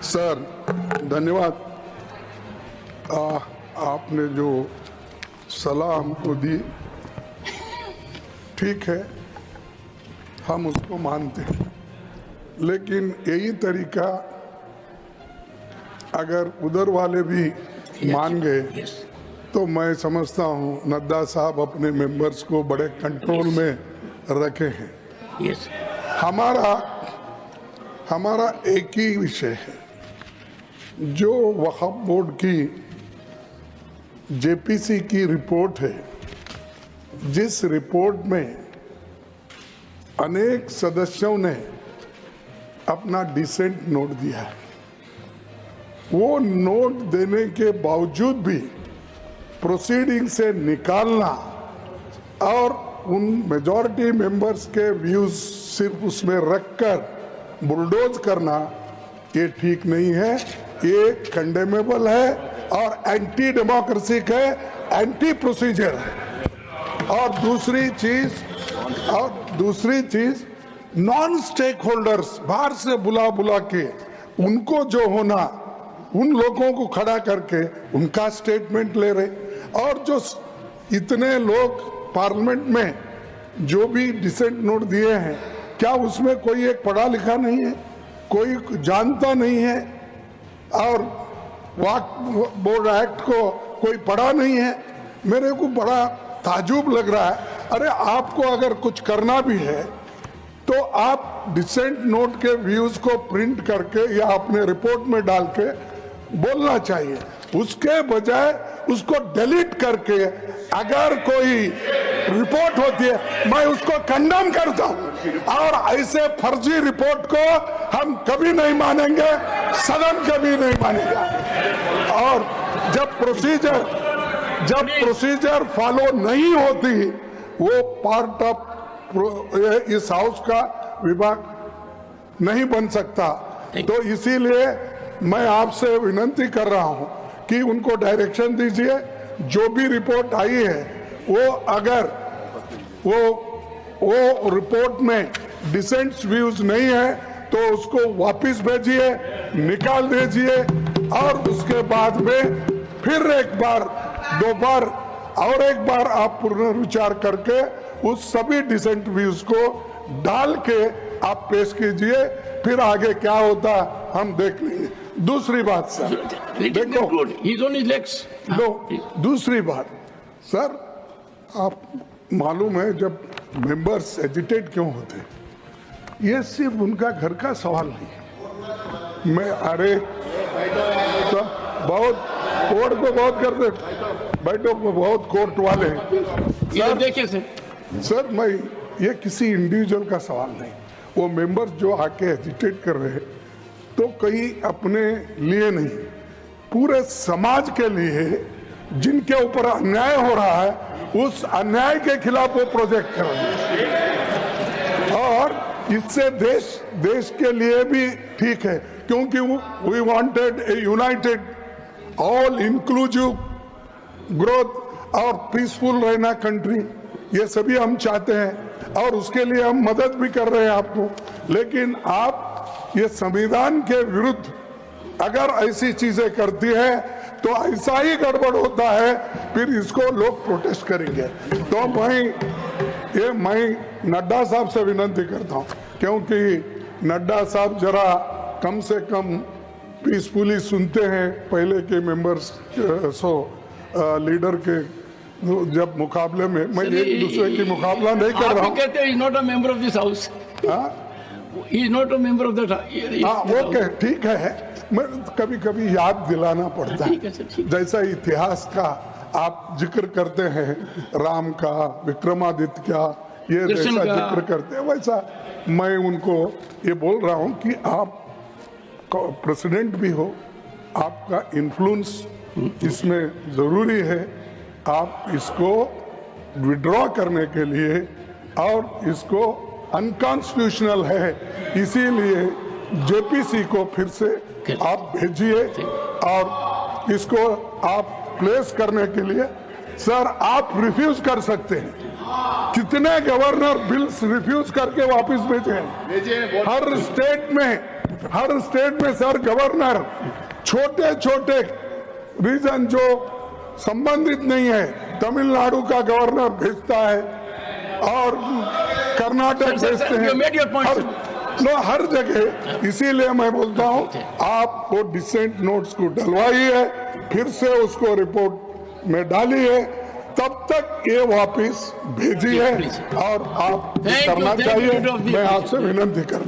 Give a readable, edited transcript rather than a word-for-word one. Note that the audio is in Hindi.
सर धन्यवाद। आपने जो सलाह हमको दी ठीक है, हम उसको मानते हैं, लेकिन यही तरीका अगर उधर वाले भी मान गए तो मैं समझता हूँ नड्डा साहब अपने मेंबर्स को बड़े कंट्रोल में रखे हैं। हमारा एक ही विषय है, जो वक्फ बोर्ड की जेपीसी की रिपोर्ट है, जिस रिपोर्ट में अनेक सदस्यों ने अपना डिसेंट नोट दिया है, वो नोट देने के बावजूद भी प्रोसीडिंग से निकालना और उन मेजॉरिटी मेंबर्स के व्यूज सिर्फ उसमें रखकर बुलडोज करना, ये ठीक नहीं है, ये कंडेमेबल है और एंटी डेमोक्रेसिक है, एंटी प्रोसीजर है। और दूसरी चीज नॉन स्टेक होल्डर्स बाहर से बुला के उनको जो होना, उन लोगों को खड़ा करके उनका स्टेटमेंट ले रहे, और जो इतने लोग पार्लियामेंट में जो भी डिसेंट नोट दिए हैं, क्या उसमें कोई एक पढ़ा लिखा नहीं है, कोई जानता नहीं है, और वक्फ बोर्ड एक्ट को कोई पढ़ा नहीं है? मेरे को बड़ा ताजुब लग रहा है। अरे आपको अगर कुछ करना भी है तो आप डिसेंट नोट के व्यूज को प्रिंट करके या अपने रिपोर्ट में डाल के बोलना चाहिए, उसके बजाय उसको डिलीट करके अगर कोई रिपोर्ट होती है मैं उसको कंडेम करता हूं, और ऐसे फर्जी रिपोर्ट को हम कभी नहीं मानेंगे, सदन कभी नहीं मानेगा। और जब प्रोसीजर फॉलो नहीं होती, वो पार्ट ऑफ इस हाउस का विभाग नहीं बन सकता। तो इसीलिए मैं आपसे विनती कर रहा हूं कि उनको डायरेक्शन दीजिए, जो भी रिपोर्ट आई है वो अगर वो रिपोर्ट में डिसेंट व्यूज नहीं है तो उसको वापस भेजिए, निकाल दीजिए, और उसके बाद में फिर एक बार, दो बार और एक बार आप पुनर्विचार करके उस सभी डिसेंट व्यूज को डाल के आप पेश कीजिए, फिर आगे क्या होता हम देख लेंगे। दूसरी बात सर, देखो दूसरी बात सर, आप मालूम है जब मेंबर्स एजिटेट क्यों होते, ये सिर्फ उनका घर का सवाल नहीं है। मैं अरे तो बहुत कोर्ट को बहुत करते, बैठो बहुत कोर्ट वाले सर, देखिए सर मैं ये किसी इंडिविजुअल का सवाल नहीं, वो मेंबर्स जो आके एजिटेट कर रहे हैं तो कहीं अपने लिए नहीं, पूरे समाज के लिए, जिनके ऊपर अन्याय हो रहा है उस अन्याय के खिलाफ वो प्रोजेक्ट कर रहे हैं, और इससे देश के लिए भी ठीक है, क्योंकि we wanted a united all inclusive growth और पीसफुल रहना कंट्री, ये सभी हम चाहते हैं और उसके लिए हम मदद भी कर रहे हैं आपको। लेकिन आप ये संविधान के विरुद्ध अगर ऐसी चीजें करती है तो ऐसा ही गड़बड़ होता है, फिर इसको लोग प्रोटेस्ट करेंगे। तो मैं नड्डा साहब से विनती करता हूं, क्योंकि नड्डा साहब जरा कम से कम पीसफुली सुनते हैं पहले के मेंबर्स लीडर के जब मुकाबले में, मैं एक दूसरे की मुकाबला नहीं कर रहा हूँ। कहते हैं not a member of this house, he is not a member of that. Okay ठीक है, मैं कभी कभी याद दिलाना पड़ता है, जैसा इतिहास का आप जिक्र करते हैं, राम का, विक्रमादित्य का, ये जैसा जिक्र करते हैं, वैसा मैं उनको ये बोल रहा हूँ कि आप प्रेसिडेंट भी हो, आपका इन्फ्लुएंस इसमें जरूरी है, आप इसको विड्रॉ करने के लिए, और इसको अनकॉन्स्टिट्यूशनल है, इसीलिए जेपीसी को फिर से आप भेजिए और इसको आप प्लेस करने के लिए सर आप रिफ्यूज कर सकते हैं। कितने गवर्नर बिल्स रिफ्यूज करके वापस भेजे हैं? हर स्टेट में हर स्टेट में सर गवर्नर छोटे छोटे रीजन जो संबंधित नहीं है, तमिलनाडु का गवर्नर भेजता है और कर्नाटक सर, भेजते हैं, you made your point, हर जगह। इसीलिए मैं बोलता हूँ आप वो डिसेंट नोट्स को डलवाइए, फिर से उसको रिपोर्ट में डालिए, तब तक ये वापस भेजिए और आप Thank you, करना thank you, चाहिए। Dr. मैं आपसे विनती करता हूं।